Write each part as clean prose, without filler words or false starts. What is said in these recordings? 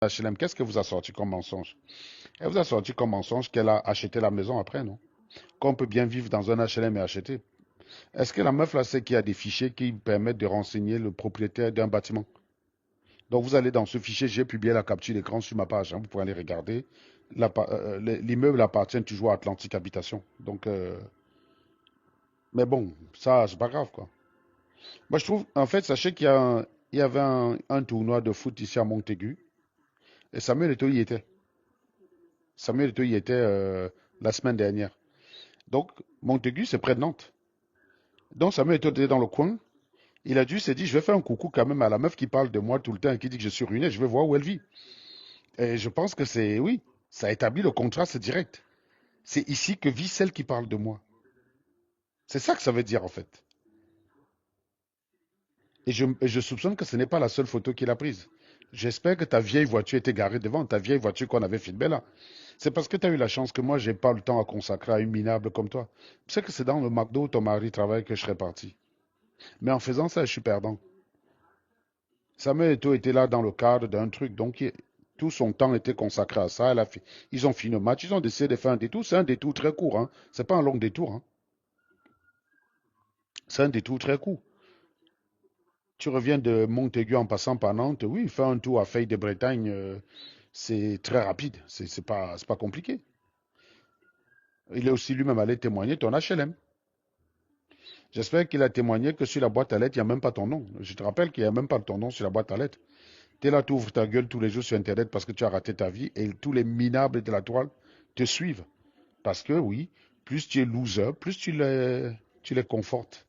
HLM, qu'est-ce qu'elle vous a sorti comme mensonge? Elle vous a sorti comme mensonge qu'elle a acheté la maison après, non? Qu'on peut bien vivre dans un HLM et acheter. Est-ce que la meuf là sait qu'il y a des fichiers qui permettent de renseigner le propriétaire d'un bâtiment? Donc vous allez dans ce fichier, j'ai publié la capture d'écran sur ma page, hein, vous pouvez aller regarder. L'immeuble appartient toujours à Atlantique Habitation. Donc, mais bon, ça, c'est pas grave, quoi. Moi, je trouve, en fait, sachez il y avait un tournoi de foot ici à Montaigu, et Samuel Eto'o y était. Samuel Eto'o y était la semaine dernière. Donc, Montaigu, c'est près de Nantes. Donc, Samuel Eto'o était dans le coin. Il a dû se dire, je vais faire un coucou quand même à la meuf qui parle de moi tout le temps et qui dit que je suis ruiné, je vais voir où elle vit. Et je pense que c'est, oui, ça établit le contraste direct. C'est ici que vit celle qui parle de moi. C'est ça que ça veut dire en fait. Et je soupçonne que ce n'est pas la seule photo qu'il a prise. J'espère que ta vieille voiture était garée devant, ta vieille voiture qu'on avait filmée là. C'est parce que tu as eu la chance que moi, j'ai pas le temps à consacrer à une minable comme toi. Tu sais que c'est dans le McDo où ton mari travaille que je serais parti. Mais en faisant ça, je suis perdant. Samuel Eto'o était là dans le cadre d'un truc, donc tout son temps était consacré à ça. Ils ont fini le match, ils ont décidé de faire un détour. C'est un détour très court, hein. C'est pas un long détour, hein. C'est un détour très court. Tu reviens de Montaigu en passant par Nantes, oui, faire un tour à Feuille de Bretagne, c'est très rapide, c'est pas compliqué. Il est aussi lui-même allé témoigner ton HLM. J'espère qu'il a témoigné que sur la boîte à lettres, il n'y a même pas ton nom. Je te rappelle qu'il n'y a même pas ton nom sur la boîte à lettres. Tu es là, tu ouvres ta gueule tous les jours sur Internet parce que tu as raté ta vie et tous les minables de la toile te suivent. Parce que oui, plus tu es loser, plus tu les confortes.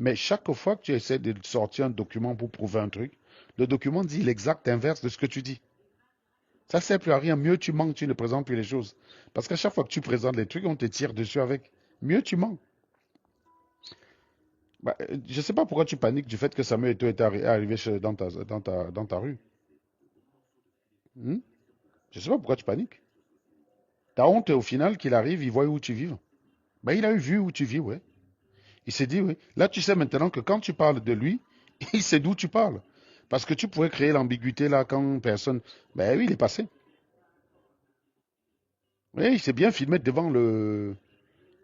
Mais chaque fois que tu essaies de sortir un document pour prouver un truc, le document dit l'exact inverse de ce que tu dis. Ça ne sert plus à rien. Mieux tu mens, tu ne présentes plus les choses. Parce qu'à chaque fois que tu présentes les trucs, on te tire dessus avec. Mieux tu mens. Bah, je ne sais pas pourquoi tu paniques du fait que Samuel Eto'o est arrivé dans ta rue. Hmm. Je ne sais pas pourquoi tu paniques. T'as honte au final qu'il arrive, il voit où tu vis. Ben, il a eu vu où tu vis, ouais. Il s'est dit, oui. Là, tu sais maintenant que quand tu parles de lui, il sait d'où tu parles. Parce que tu pourrais créer l'ambiguïté là quand personne. Ben oui, il est passé. Oui, il s'est bien filmé devant le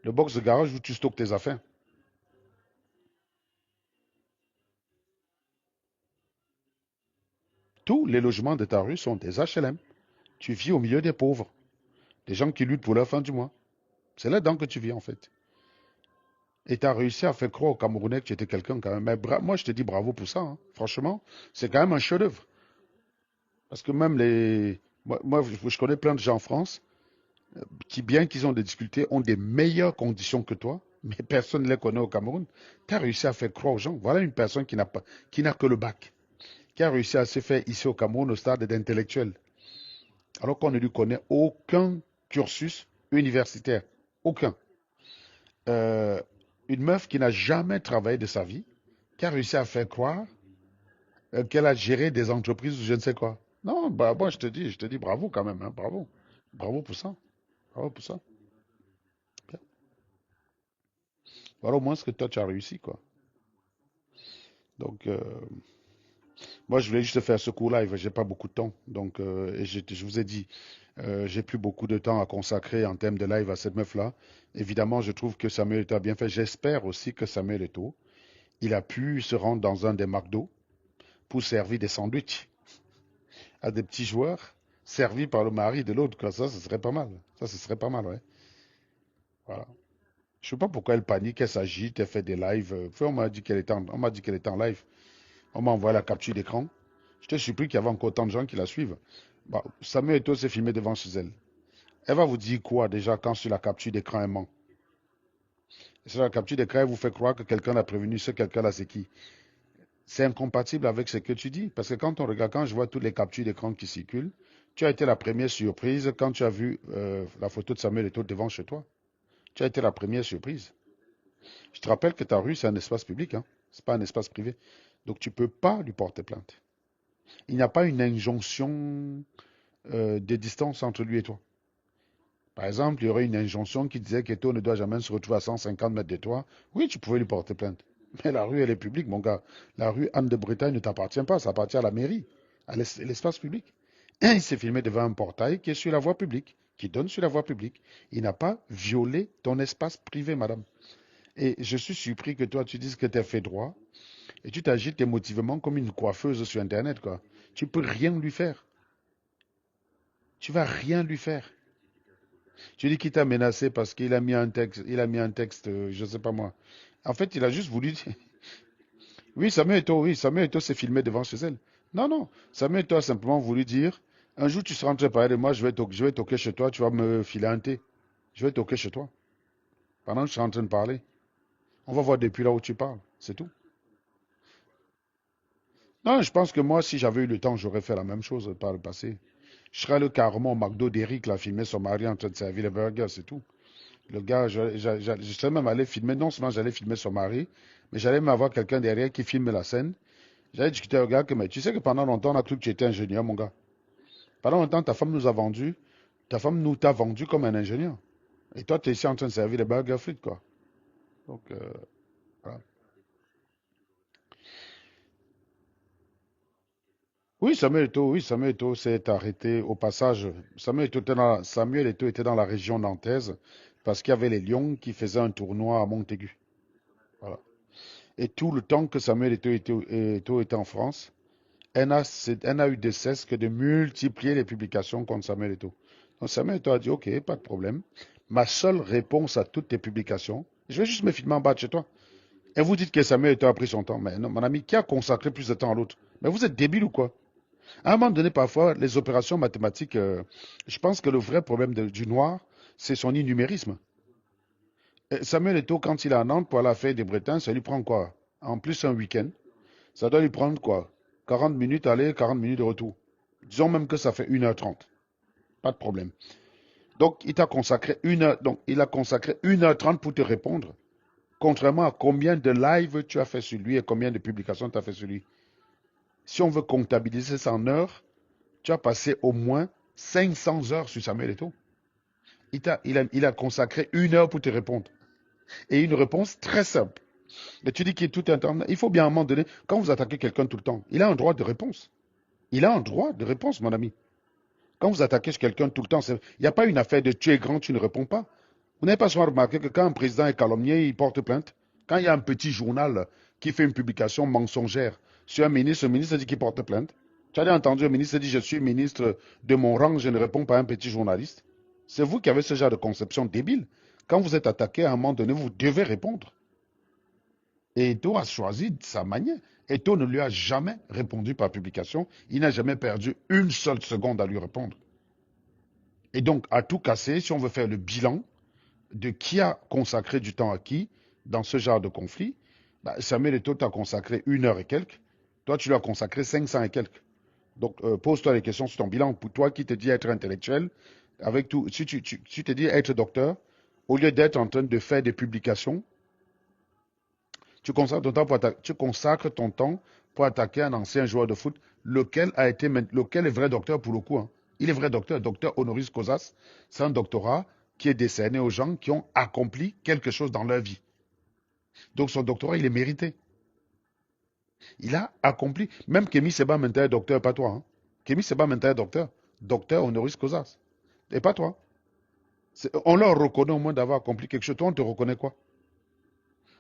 box de garage où tu stockes tes affaires. Tous les logements de ta rue sont des HLM. Tu vis au milieu des pauvres, des gens qui luttent pour leur fin du mois. C'est là-dedans que tu vis en fait. Et tu as réussi à faire croire aux Camerounais que tu étais quelqu'un quand même. Mais moi, je te dis bravo pour ça, hein. Franchement, c'est quand même un chef-d'œuvre. Parce que même les. Moi, je connais plein de gens en France qui, bien qu'ils ont des difficultés, ont des meilleures conditions que toi. Mais personne ne les connaît au Cameroun. Tu as réussi à faire croire aux gens. Voilà une personne qui n'a que le bac, qui a réussi à se faire ici au Cameroun au stade d'intellectuel, alors qu'on ne lui connaît aucun cursus universitaire. Aucun. Euh, une meuf qui n'a jamais travaillé de sa vie, qui a réussi à faire croire qu'elle a géré des entreprises ou je ne sais quoi. Non, bah moi je te dis bravo quand même, hein, bravo. Bravo pour ça. Bravo pour ça. Voilà au moins ce que toi tu as réussi, quoi. Donc, moi je voulais juste faire ce cours live, j'ai pas beaucoup de temps. Donc, et je vous ai dit, j'ai plus beaucoup de temps à consacrer en termes de live à cette meuf-là. Évidemment, je trouve que Samuel Eto'o a bien fait. J'espère aussi que Samuel Eto'o, il a pu se rendre dans un des McDo pour servir des sandwichs à des petits joueurs servis par le mari de l'autre, quoi. Ça, ce serait pas mal. Ça, ce serait pas mal, ouais. Voilà. Je sais pas pourquoi elle panique, elle s'agite, elle fait des lives. On m'a dit qu'elle était en live. On m'a envoyé la capture d'écran. J'étais surpris qu'il y avait encore autant de gens qui la suivent. Bah, Samuel Eto'o s'est filmé devant chez elle. Elle va vous dire quoi déjà quand sur la capture d'écran elle ment? Sur la capture d'écran, elle vous fait croire que quelqu'un l'a prévenu. Ce quelqu'un-là, c'est qui? C'est incompatible avec ce que tu dis. Parce que quand on regarde, quand je vois toutes les captures d'écran qui circulent, tu as été la première surprise quand tu as vu la photo de Samuel Eto'o devant chez toi. Tu as été la première surprise. Je te rappelle que ta rue, c'est un espace public, hein. C'est pas un espace privé. Donc tu ne peux pas lui porter plainte. Il n'y a pas une injonction de distance entre lui et toi. Par exemple, il y aurait une injonction qui disait qu'Eto ne doit jamais se retrouver à 150 mètres de toi. Oui, tu pouvais lui porter plainte. Mais la rue, elle est publique, mon gars. La rue Anne de Bretagne ne t'appartient pas, ça appartient à la mairie. à l'espace public. Il s'est filmé devant un portail qui est sur la voie publique, qui donne sur la voie publique. Il n'a pas violé ton espace privé, madame. Et je suis surpris que toi, tu dises que tu as fait droit et tu t'agites émotivement comme une coiffeuse sur Internet, quoi. Tu peux rien lui faire. Tu vas rien lui faire. Tu dis qu'il t'a menacé parce qu'il a mis un texte, je ne sais pas moi. En fait, il a juste voulu dire, oui, Samuel Eto'o s'est filmé devant chez elle. Non, non, Samuel Eto'o a simplement voulu dire, un jour tu seras en train de parler de moi, je vais toquer chez toi, tu vas me filer un thé. Je vais toquer chez toi. Pendant que je serai en train de parler. On va voir depuis là où tu parles. C'est tout. Non, je pense que moi, si j'avais eu le temps, j'aurais fait la même chose par le passé. Je serais allé carrément au McDo d'Eric, là, filmer son mari en train de servir les burgers, c'est tout. Le gars, je serais même allé filmer, non seulement j'allais filmer son mari, mais j'allais même avoir quelqu'un derrière qui filme la scène. J'allais discuter au gars que, mais tu sais que pendant longtemps, on a cru que tu étais ingénieur, mon gars. Pendant longtemps, ta femme nous t'a vendu comme un ingénieur. Et toi, tu es ici en train de servir les burgers frites, quoi. Donc, voilà. Oui, Samuel Eto'o s'est arrêté au passage. Samuel Eto'o était dans la région nantaise parce qu'il y avait les Lions qui faisaient un tournoi à Montaigu. Voilà. Et tout le temps que Eto'o était en France, elle n'a eu de cesse que de multiplier les publications contre Samuel Eto'o. Donc Samuel Eto'o a dit, OK, pas de problème. Ma seule réponse à toutes tes publications, je vais juste me filmer en bas de chez toi. Et vous dites que Samuel Eto'o a pris son temps. Mais non, mon ami, qui a consacré plus de temps à l'autre? Mais vous êtes débile ou quoi? À un moment donné, parfois, les opérations mathématiques, je pense que le vrai problème du noir, c'est son innumérisme. Samuel Eto'o, quand il est à Nantes pour aller à la Fête des Bretons, ça lui prend quoi? En plus, un week-end. Ça doit lui prendre quoi? 40 minutes aller, 40 minutes de retour. Disons même que ça fait 1h30. Pas de problème. Donc, il t'a consacré donc, il a consacré 1h30 pour te répondre. Contrairement à combien de lives tu as fait sur lui et combien de publications tu as fait sur lui. Si on veut comptabiliser ça en heures, tu as passé au moins 500 heures sur Samuel Eto'o. Il a consacré 1 heure pour te répondre. Et une réponse très simple. Mais tu dis qu'il est tout un temps. Il faut bien à un moment donné, quand vous attaquez quelqu'un tout le temps, il a un droit de réponse. Il a un droit de réponse, mon ami. Quand vous attaquez quelqu'un tout le temps, il n'y a pas une affaire de tu es grand, tu ne réponds pas. Vous n'avez pas souvent remarqué que quand un président est calomnié, il porte plainte. Quand il y a un petit journal qui fait une publication mensongère sur un ministre, le ministre dit qu'il porte plainte. Tu as entendu le ministre dire je suis ministre de mon rang, je ne réponds pas à un petit journaliste. C'est vous qui avez ce genre de conception débile. Quand vous êtes attaqué, à un moment donné, vous devez répondre. Et Eto a choisi sa manière. Eto ne lui a jamais répondu par publication. Il n'a jamais perdu une seule seconde à lui répondre. Et donc, à tout casser, si on veut faire le bilan de qui a consacré du temps à qui dans ce genre de conflit, bah, Samuel Eto'o t'a consacré 1 heure et quelques. Toi, tu lui as consacré 500 et quelques. Donc, pose-toi les questions sur ton bilan. Pour toi qui te dis être intellectuel, avec tout, si tu te dis être docteur, au lieu d'être en train de faire des publications, tu consacres ton temps pour attaquer un ancien joueur de foot, lequel est vrai docteur pour le coup, hein. Il est vrai docteur, docteur honoris causas. C'est un doctorat qui est décerné aux gens qui ont accompli quelque chose dans leur vie. Donc son doctorat, il est mérité. Il a accompli. Même Kémy Seba maintenant est docteur, pas toi, hein. Kémy Seba maintenant est docteur. Docteur honoris causas. Et pas toi. On leur reconnaît au moins d'avoir accompli quelque chose. Toi, on te reconnaît quoi?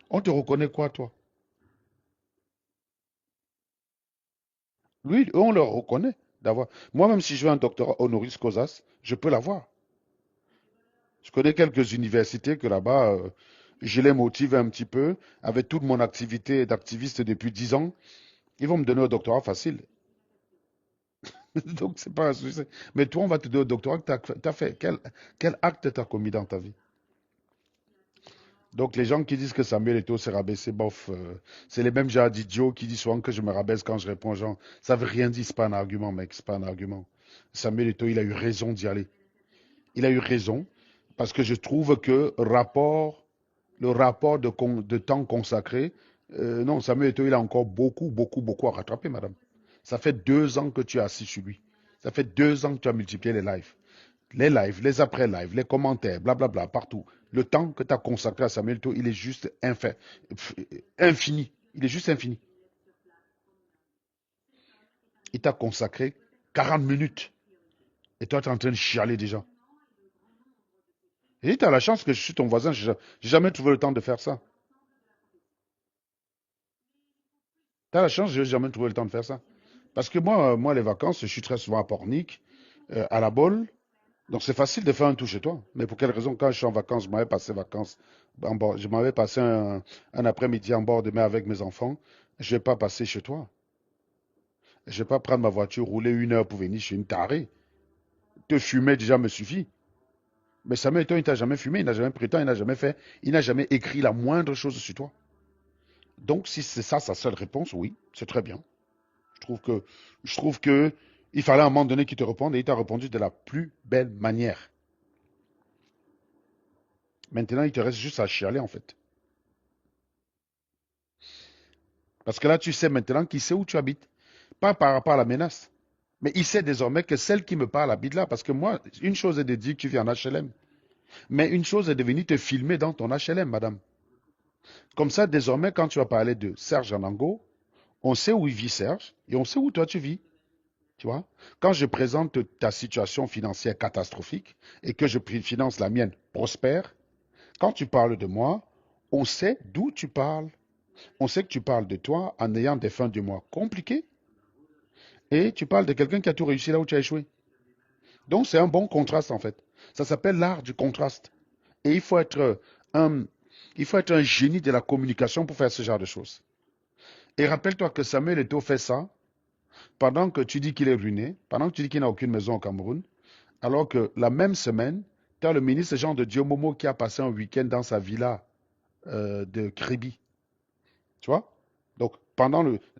On te reconnaît quoi, toi? Lui, eux, on le reconnaît d'avoir. Moi-même, si je veux un doctorat honoris causas, je peux l'avoir. Je connais quelques universités que là-bas, je les motive un petit peu. Avec toute mon activité d'activiste depuis 10 ans, ils vont me donner un doctorat facile. Donc, c'est pas un souci. Mais toi, on va te donner un doctorat que tu as fait. Quel acte tu as commis dans ta vie? Donc, les gens qui disent que Samuel Eto'o s'est rabaissé, bof, c'est les mêmes gens d'idiots qui disent souvent que je me rabaisse quand je réponds aux gens. Ça veut rien dire, c'est pas un argument, mec, c'est pas un argument. Samuel Eto'o, il a eu raison d'y aller. Il a eu raison parce que je trouve que le rapport de temps consacré, non, Samuel Eto'o, il a encore beaucoup, beaucoup, beaucoup à rattraper, madame. Ça fait 2 ans que tu es assis sur lui. Ça fait 2 ans que tu as multiplié les lives. Les lives, les après-lives, les commentaires, blablabla, partout. Le temps que tu as consacré à Samuel Eto'o, il est juste infini. Il est juste infini. Il t'a consacré 40 minutes. Et toi, tu es en train de chialer déjà. Et tu as la chance que je suis ton voisin. J'ai jamais trouvé le temps de faire ça. Tu as la chance, j'ai jamais trouvé le temps de faire ça. Parce que moi, les vacances, je suis très souvent à Pornic, à la Baule. Donc c'est facile de faire un tour chez toi. Mais pour quelle raison, quand je suis en vacances, je m'avais passé vacances je m'avais passé un après-midi en bord de mer avec mes enfants. Je ne vais pas passer chez toi. Je ne vais pas prendre ma voiture, rouler 1 heure pour venir chez une tarée. Te fumer déjà me suffit. Mais Samuel Eto'o, il t'a jamais fumé, il n'a jamais pris le temps, il n'a jamais fait, il n'a jamais écrit la moindre chose sur toi. Donc si c'est ça sa seule réponse, oui, c'est très bien. Je trouve que, je trouve que il fallait à un moment donné qu'il te réponde et il t'a répondu de la plus belle manière. Maintenant, il te reste juste à chialer en fait. Parce que là, tu sais maintenant qu'il sait où tu habites. Pas par rapport à la menace. Mais il sait désormais que celle qui me parle habite là. Parce que moi, une chose est de dire que tu vis en HLM. Mais une chose est de venir te filmer dans ton HLM, madame. Comme ça, désormais, quand tu vas parler de Serge Anango, on sait où il vit Serge et on sait où toi tu vis. Tu vois? Quand je présente ta situation financière catastrophique et que je finance la mienne prospère, quand tu parles de moi, on sait d'où tu parles. On sait que tu parles de toi en ayant des fins du mois compliquées et tu parles de quelqu'un qui a tout réussi là où tu as échoué. Donc c'est un bon contraste en fait. Ça s'appelle l'art du contraste. Et un, il faut être un génie de la communication pour faire ce genre de choses. Et rappelle-toi que Samuel Eto'o fait ça pendant que tu dis qu'il est ruiné, pendant que tu dis qu'il n'a aucune maison au Cameroun, alors que la même semaine, tu as le ministre Jean de Diomomo qui a passé un week-end dans sa villa de Kribi. Tu vois? Donc,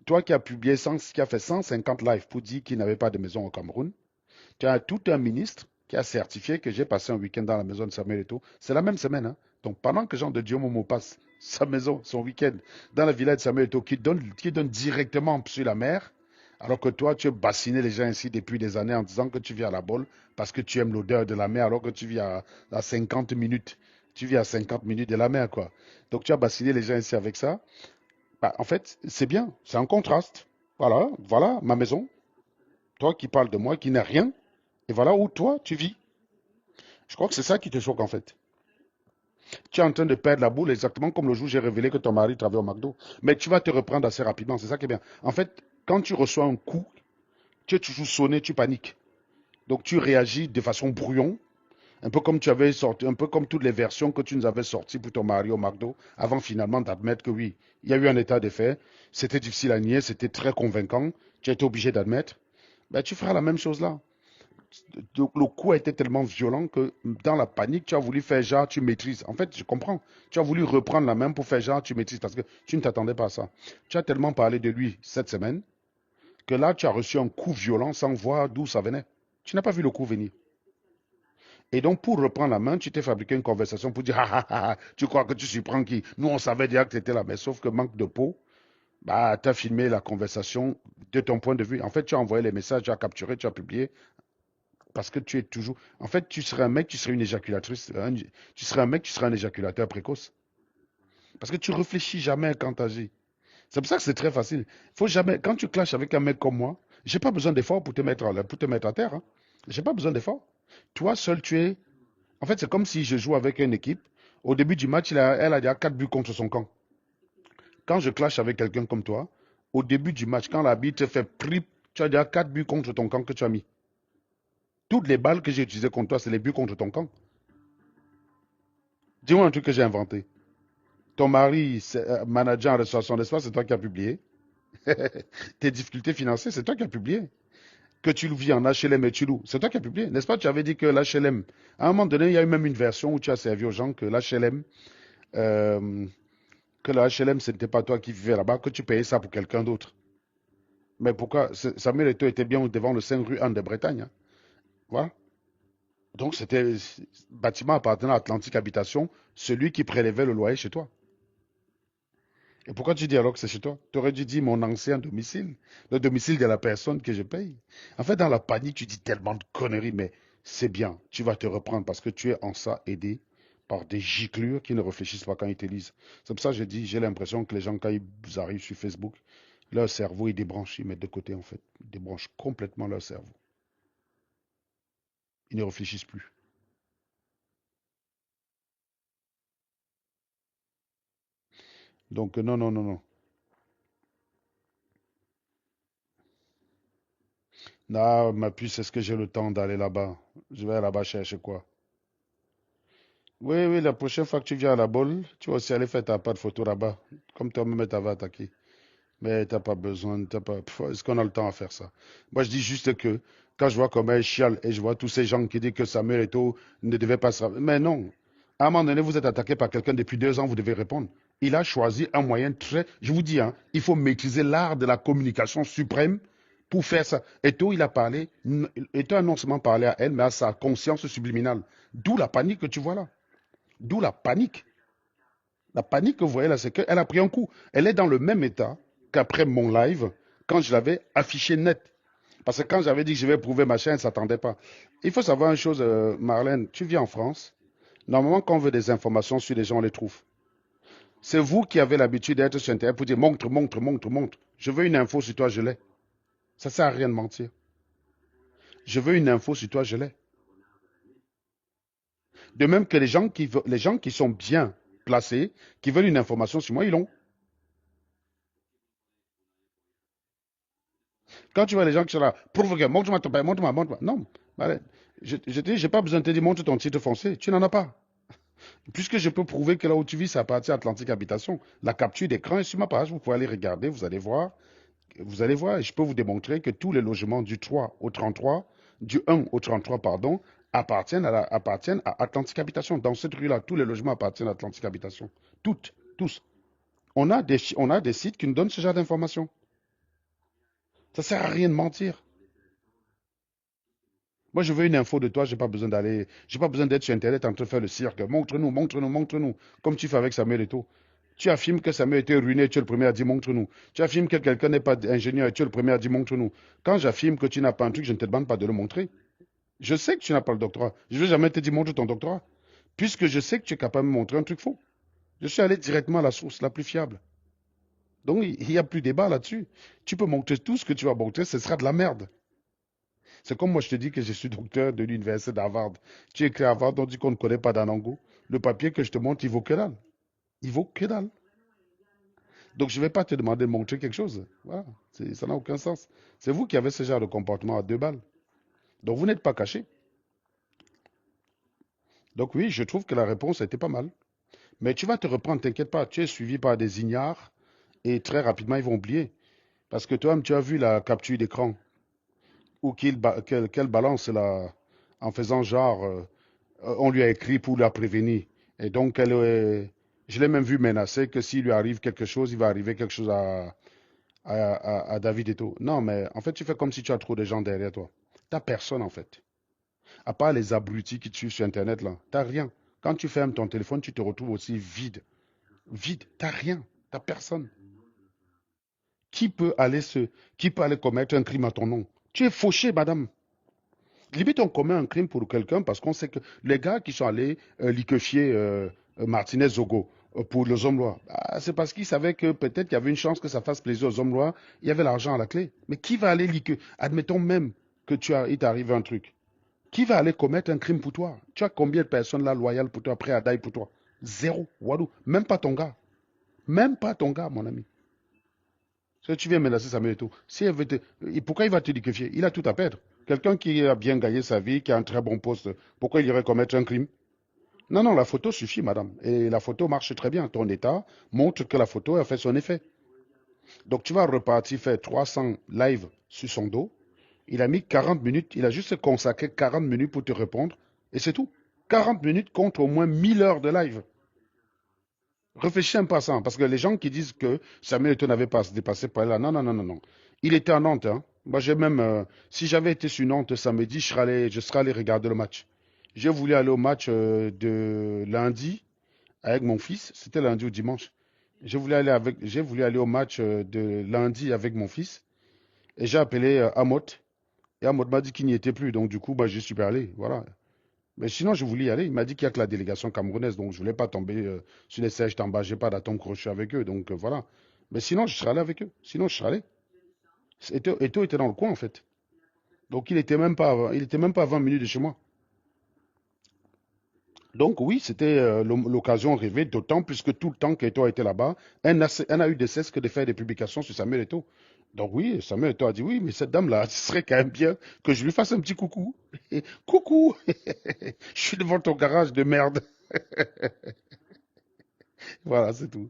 toi qui as publié qui a fait 150 lives pour dire qu'il n'avait pas de maison au Cameroun, tu as tout un ministre qui a certifié que j'ai passé un week-end dans la maison de Samuel Eto'o. C'est la même semaine. Hein? Donc, pendant que Jean de Diomomo passe sa maison, son week-end dans la villa de Samuel Eto'o, qui donne directement sur la mer, alors que toi, tu as bassiné les gens ici depuis des années en disant que tu vis à la Baule parce que tu aimes l'odeur de la mer, alors que tu vis à 50 minutes. Tu vis à 50 minutes de la mer, quoi. Donc, tu as bassiné les gens ici avec ça. Bah, en fait, c'est bien. C'est un contraste. Voilà, voilà ma maison. Toi qui parles de moi, qui n'as rien, et voilà où toi, tu vis. Je crois que c'est ça qui te choque en fait. Tu es en train de perdre la boule exactement comme le jour où j'ai révélé que ton mari travaillait au McDo. Mais tu vas te reprendre assez rapidement, c'est ça qui est bien. En fait, quand tu reçois un coup, tu es toujours sonné, tu paniques. Donc tu réagis de façon brouillon, un peu comme tu avais sorti, un peu comme toutes les versions que tu nous avais sorties pour ton mari au McDo, avant finalement d'admettre que oui, il y a eu un état de fait, c'était difficile à nier, c'était très convaincant, tu as été obligé d'admettre. Ben, tu feras la même chose là. Donc, le coup a été tellement violent que dans la panique, tu as voulu faire genre, tu maîtrises. En fait, je comprends. Tu as voulu reprendre la main pour faire genre, tu maîtrises parce que tu ne t'attendais pas à ça. Tu as tellement parlé de lui cette semaine que là, tu as reçu un coup violent sans voir d'où ça venait. Tu n'as pas vu le coup venir. Et donc, pour reprendre la main, tu t'es fabriqué une conversation pour dire, ah, ah, ah, ah, tu crois que tu surprends qui? Nous, on savait déjà que tu étais là, mais sauf que manque de peau, bah, tu as filmé la conversation de ton point de vue. En fait, tu as envoyé les messages, tu as capturé, tu as publié. Parce que tu es toujours. En fait, tu serais un mec, tu serais une éjaculatrice. Tu serais un mec, tu serais un éjaculateur précoce. Parce que tu réfléchis jamais quand tu agis. C'est pour ça que c'est très facile. Faut jamais. Quand tu clashes avec un mec comme moi, j'ai pas besoin d'effort pour te mettre à terre. Hein. J'ai pas besoin d'effort. Toi seul, tu es. En fait, c'est comme si je joue avec une équipe. Au début du match, elle a déjà 4 buts contre son camp. Quand je clash avec quelqu'un comme toi, au début du match, quand l'arbitre te fait prip, tu as déjà 4 buts contre ton camp que tu as mis. Toutes les balles que j'ai utilisées contre toi, c'est les buts contre ton camp. Dis-moi un truc que j'ai inventé. Ton mari, manager en restauration d'espace, c'est toi qui as publié. Tes difficultés financières, c'est toi qui as publié. Que tu vis en HLM et tu loues, c'est toi qui as publié. N'est-ce pas? Tu avais dit que l'HLM, à un moment donné, il y a eu même une version où tu as servi aux gens que l'HLM, euh, que le HLM, ce n'était pas toi qui vivais là-bas, que tu payais ça pour quelqu'un d'autre. Mais pourquoi? Samuel Eto'o était bien devant le 5 rue Anne de Bretagne. Hein. Voilà. Donc c'était bâtiment appartenant à Atlantique Habitation, celui qui prélevait le loyer chez toi. Et pourquoi tu dis alors que c'est chez toi? Tu aurais dû dire mon ancien domicile, le domicile de la personne que je paye. En fait, dans la panique, tu dis tellement de conneries, mais c'est bien, tu vas te reprendre parce que tu es en ça aidé par des giclures qui ne réfléchissent pas quand ils te lisent. C'est pour ça que je dis, j'ai l'impression que les gens, quand ils arrivent sur Facebook, Leur cerveau, ils débranchent, ils mettent de côté en fait. Ils débranchent complètement leur cerveau. Ils ne réfléchissent plus. Donc, non, non, non, non. Là, ma puce, est-ce que j'ai le temps d'aller là-bas? Je vais là-bas chercher quoi? Oui, oui, la prochaine fois que tu viens à la bolle, tu vas aussi aller faire ta part de photo là-bas. Comme toi-même, tu avais attaqué. Mais t'as pas besoin, t'as pas. Est-ce qu'on a le temps à faire ça? Moi, je dis juste que quand je vois comment elle chiale et je vois tous ces gens qui disent que Samuel Eto'o ne devait pas se. Mais non. À un moment donné, vous êtes attaqué par quelqu'un depuis 2 ans, vous devez répondre. Il a choisi un moyen très. Je vous dis, hein, il faut maîtriser l'art de la communication suprême pour faire ça. Eto'o, il a parlé. Eto'o a non seulement parlé à elle, mais à sa conscience subliminale. D'où la panique que tu vois là. D'où la panique. La panique que vous voyez là, c'est qu'elle a pris un coup. Elle est dans le même état qu'après mon live, quand je l'avais affiché net. Parce que quand j'avais dit que je vais prouver machin, elle ne s'attendait pas. Il faut savoir une chose, Marlène, tu vis en France. Normalement, quand on veut des informations sur les gens, on les trouve. C'est vous qui avez l'habitude d'être sur Internet pour dire montre, montre, montre, montre. Je veux une info sur toi, je l'ai. Ça ne sert à rien de mentir. Je veux une info sur toi, je l'ai. De même que les gens qui sont bien placés, qui veulent une information sur moi, ils l'ont. Quand tu vois les gens qui sont là, provoquer, montre-moi ton père, montre-moi, montre-moi. Non, allez, je te dis, j'ai pas besoin de te dire, montre ton titre foncier. Tu n'en as pas. Puisque je peux prouver que là où tu vis, c'est à partir Atlantique Habitation. La capture d'écran est sur ma page. Vous pouvez aller regarder, vous allez voir. Vous allez voir, et je peux vous démontrer que tous les logements du 3 au 33, du 1 au 33, pardon, appartiennent à Atlantique Habitation. Dans cette rue-là, tous les logements appartiennent à Atlantique Habitation. Toutes, tous. On a des sites qui nous donnent ce genre d'informations. Ça sert à rien de mentir. Moi, je veux une info de toi, j'ai pas besoin d'être sur Internet en train de faire le cirque. Montre-nous, montre-nous, montre-nous. Comme tu fais avec Samuel Eto'o. Tu affirmes que Samuel a été ruiné, tu es le premier à dire montre-nous. Tu affirmes que quelqu'un n'est pas ingénieur, tu es le premier à dire montre-nous. Quand j'affirme que tu n'as pas un truc, je ne te demande pas de le montrer. Je sais que tu n'as pas le doctorat. Je ne vais jamais te dire montre ton doctorat. Puisque je sais que tu es capable de me montrer un truc faux. Je suis allé directement à la source la plus fiable. Donc, il n'y a plus débat là-dessus. Tu peux montrer tout ce que tu vas montrer, ce sera de la merde. C'est comme moi, je te dis que je suis docteur de l'université d'Harvard. Tu écris à Harvard, on dit qu'on ne connaît pas Danango. Le papier que je te montre, il vaut que dalle. Il vaut que dalle. Donc, je ne vais pas te demander de montrer quelque chose. Voilà. Ça n'a aucun sens. C'est vous qui avez ce genre de comportement à 2 balles. Donc, vous n'êtes pas caché. Donc, oui, je trouve que la réponse était pas mal. Mais tu vas te reprendre, t'inquiète pas. Tu es suivi par des ignares et très rapidement, ils vont oublier. Parce que toi-même, tu as vu la capture d'écran ou qu'elle balance là, en faisant genre. On lui a écrit pour la prévenir. Et donc, je l'ai même vu menacer que s'il lui arrive quelque chose, il va arriver quelque chose à David Eto'o. Non, mais en fait, tu fais comme si tu as trop de gens derrière toi. T'as personne, en fait. À part les abrutis qui te suivent sur Internet, là. T'as rien. Quand tu fermes ton téléphone, tu te retrouves aussi vide. Vide. T'as rien. T'as personne. Qui peut aller qui peut aller commettre un crime à ton nom? Tu es fauché, madame. Limite, on commet un crime pour quelqu'un parce qu'on sait que les gars qui sont allés liquéfier Martinez Zogo pour les hommes lois, c'est parce qu'ils savaient que peut-être qu'il y avait une chance que ça fasse plaisir aux hommes lois. Il y avait l'argent à la clé. Mais qui va aller liquéfier? Admettons même que il t'arrive un truc. Qui va aller commettre un crime pour toi? Tu as combien de personnes là loyales pour toi, prêtes à die pour toi? Zéro. Walou. Même pas ton gars. Même pas ton gars, mon ami. Si tu viens menacer Samuel et tout, si elle veut pourquoi il va te liquéfier? Il a tout à perdre. Quelqu'un qui a bien gagné sa vie, qui a un très bon poste, pourquoi il irait commettre un crime? Non, non, la photo suffit, madame. Et la photo marche très bien. Ton état montre que la photo a fait son effet. Donc tu vas repartir faire 300 lives sur son dos. Il a mis 40 minutes, il a juste consacré 40 minutes pour te répondre. Et c'est tout. 40 minutes contre au moins 1000 heures de live. Réfléchis un peu à ça, hein, parce que les gens qui disent que Samuel Eto'o n'avait pas dépassé par là, non, non, non, non, non. Il était à Nantes. Hein. Moi, j'ai même, si j'avais été sur Nantes samedi, je serais allé regarder le match. J'ai voulu aller au match de lundi avec mon fils. C'était lundi ou dimanche. J'ai voulu aller au match de lundi avec mon fils. Et j'ai appelé Amot. Et Amot m'a dit qu'il n'y était plus. Donc, du coup, bah, je suis pas allé. Voilà. Mais sinon, je voulais y aller. Il m'a dit qu'il n'y a que la délégation camerounaise, donc je ne voulais pas tomber sur les sièges d'en bas. Je n'ai pas d'atome crochet avec eux, donc voilà. Mais sinon, je serais allé avec eux. Sinon, je serais allé. Eto était dans le coin, en fait. Donc, il était même pas à 20 minutes de chez moi. Donc, oui, c'était l'occasion rêvée, d'autant plus que tout le temps qu'Eto a été là-bas, elle n'a eu de cesse que de faire des publications sur Samuel Eto. Donc, oui, Samuel Eto a dit oui, mais cette dame-là, ce serait quand même bien que je lui fasse un petit coucou. Coucou, je suis devant ton garage de merde. Voilà, c'est tout.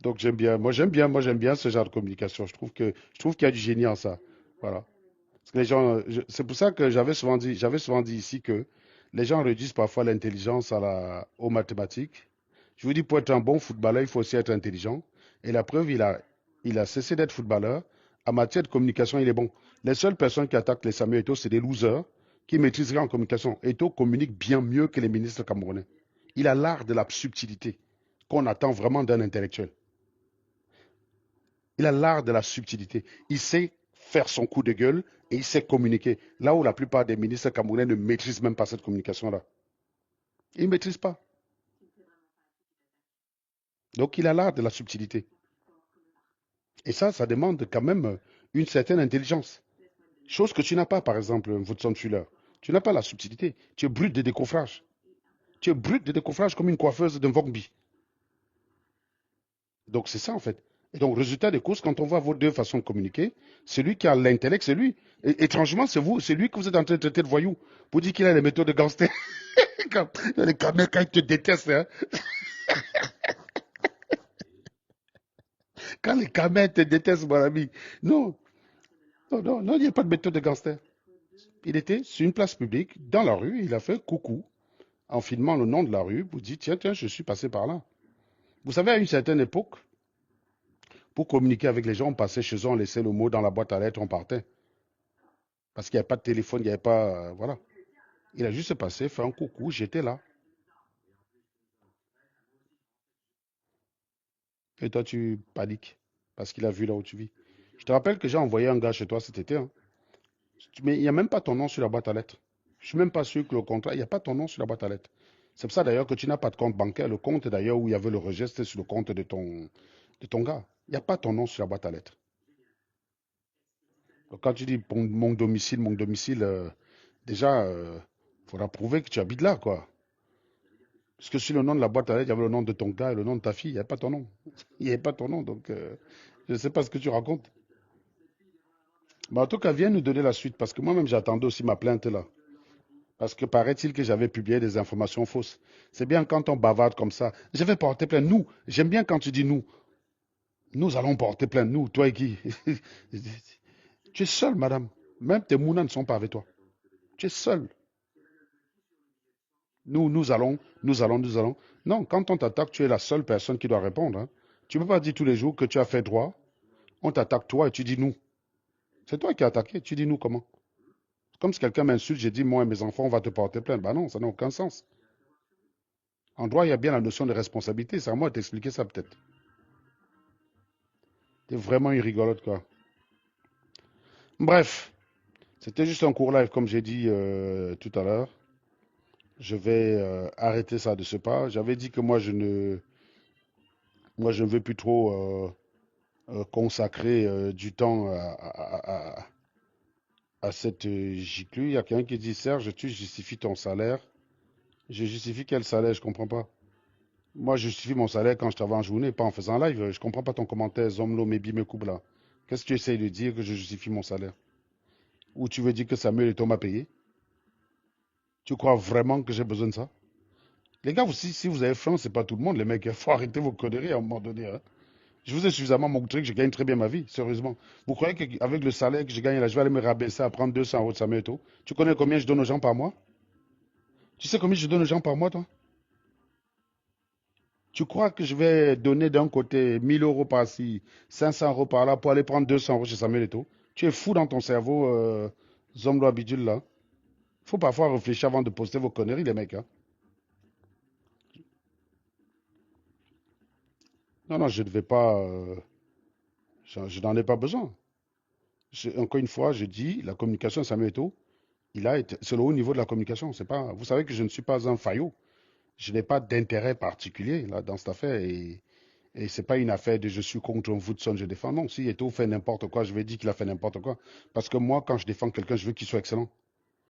Donc, j'aime bien. Moi, j'aime bien ce genre de communication. Je trouve qu'il y a du génie en ça. Voilà. Parce que les gens, c'est pour ça que j'avais souvent dit ici que les gens réduisent parfois l'intelligence aux mathématiques. Je vous dis, pour être un bon footballeur, il faut aussi être intelligent. Et la preuve, il a cessé d'être footballeur. En matière de communication, il est bon. Les seules personnes qui attaquent les Samuel Eto'o, c'est des losers qui maîtrisent rien en communication. Eto'o communique bien mieux que les ministres camerounais. Il a l'art de la subtilité qu'on attend vraiment d'un intellectuel. Il a l'art de la subtilité. Il sait faire son coup de gueule et il sait communiquer. Là où la plupart des ministres camerounais ne maîtrisent même pas cette communication-là. Ils ne maîtrisent pas. Donc il a l'art de la subtilité. Et ça demande quand même une certaine intelligence. Chose que tu n'as pas, par exemple, Woodson Fuller. Tu n'as pas la subtilité. Tu es brut de décoffrage. Tu es brut de décoffrage comme une coiffeuse d'un Vogby. Donc c'est ça en fait. Et donc, résultat des courses, quand on voit vos deux façons de communiquer, celui qui a l'intellect, c'est lui. Et, étrangement, c'est lui que vous êtes en train de traiter de voyou. Vous dites qu'il a les méthodes de gangster. Les camés, quand ils te détestent, hein. Quand les camés te détestent, mon ami. Non, non, il n'y a pas de méthode de gangster. Il était sur une place publique, dans la rue, il a fait coucou, en filmant le nom de la rue, vous dites, tiens, je suis passé par là. Vous savez, à une certaine époque, pour communiquer avec les gens, on passait chez eux, on laissait le mot dans la boîte à lettres, on partait. Parce qu'il n'y avait pas de téléphone, il n'y avait pas. Voilà. Il a juste passé, fait un coucou, j'étais là. Et toi, tu paniques parce qu'il a vu là où tu vis. Je te rappelle que j'ai envoyé un gars chez toi cet été, hein. Mais il n'y a même pas ton nom sur la boîte à lettres. Je suis même pas sûr que le contrat, il n'y a pas ton nom sur la boîte à lettres. C'est pour ça d'ailleurs que tu n'as pas de compte bancaire. Le compte d'ailleurs où il y avait le registre, c'est sur le compte de ton gars. Il n'y a pas ton nom sur la boîte à lettres. Donc quand tu dis mon domicile, déjà, il faudra prouver que tu habites là, quoi. Parce que sur le nom de la boîte à lettres, il y avait le nom de ton gars et le nom de ta fille, il n'y a pas ton nom. Il n'y avait pas ton nom, donc je ne sais pas ce que tu racontes. Mais en tout cas, viens nous donner la suite, parce que moi-même, j'attendais aussi ma plainte là. Parce que paraît-il que j'avais publié des informations fausses. C'est bien quand on bavarde comme ça. Je vais porter plainte. Nous, j'aime bien quand tu dis nous. Nous allons porter plainte. Nous, toi et qui? Tu es seul, madame. Même tes mounas ne sont pas avec toi. Tu es seul. Nous allons. Non, quand on t'attaque, tu es la seule personne qui doit répondre, hein. Tu ne peux pas dire tous les jours que tu as fait droit. On t'attaque toi et tu dis nous. C'est toi qui as attaqué. Tu dis nous comment? Comme si quelqu'un m'insulte, j'ai dit moi et mes enfants, on va te porter plainte. Bah non, ça n'a aucun sens. En droit, il y a bien la notion de responsabilité. C'est à moi de t'expliquer ça peut-être. T'es vraiment une rigolote, quoi. Bref, c'était juste un court live, comme j'ai dit tout à l'heure. Je vais arrêter ça de ce pas. J'avais dit que moi, je ne veux plus trop consacrer du temps à cette giclue. Il y a quelqu'un qui dit, Serge, tu justifies ton salaire. Je justifie quel salaire? Je comprends pas. Moi, je justifie mon salaire quand je travaille en journée, pas en faisant live. Je comprends pas ton commentaire, Zomlo, Mebi, Mekubla. Qu'est-ce que tu essayes de dire que je justifie mon salaire? Ou tu veux dire que Samuel et Tom m'a payé? Tu crois vraiment que j'ai besoin de ça? Les gars, si vous avez faim, c'est pas tout le monde, les mecs. Il faut arrêter vos conneries à un moment donné, hein. Je vous ai suffisamment montré que je gagne très bien ma vie, sérieusement. Vous croyez qu'avec le salaire que je gagne là, je vais aller me rabaisser à prendre 200 euros de Samuel et tout? Tu connais combien je donne aux gens par mois? Tu sais combien je donne aux gens par mois, toi? Tu crois que je vais donner d'un côté 1000 euros par-ci, 500 euros par-là pour aller prendre 200 euros chez Samuel Eto'o? Tu es fou dans ton cerveau, Zomlo Bidule, là. Faut parfois réfléchir avant de poster vos conneries, les mecs, hein. Non, non, je ne vais pas. Je n'en ai pas besoin. Encore une fois, je dis, la communication Samuel Eto'o, c'est le haut niveau de la communication. C'est pas, vous savez que je ne suis pas un faillot. Je n'ai pas d'intérêt particulier là, dans cette affaire. Et c'est pas une affaire de je suis contre Woodson, je défends. Non, si Eto'o fait n'importe quoi, je vais dire qu'il a fait n'importe quoi. Parce que moi, quand je défends quelqu'un, je veux qu'il soit excellent.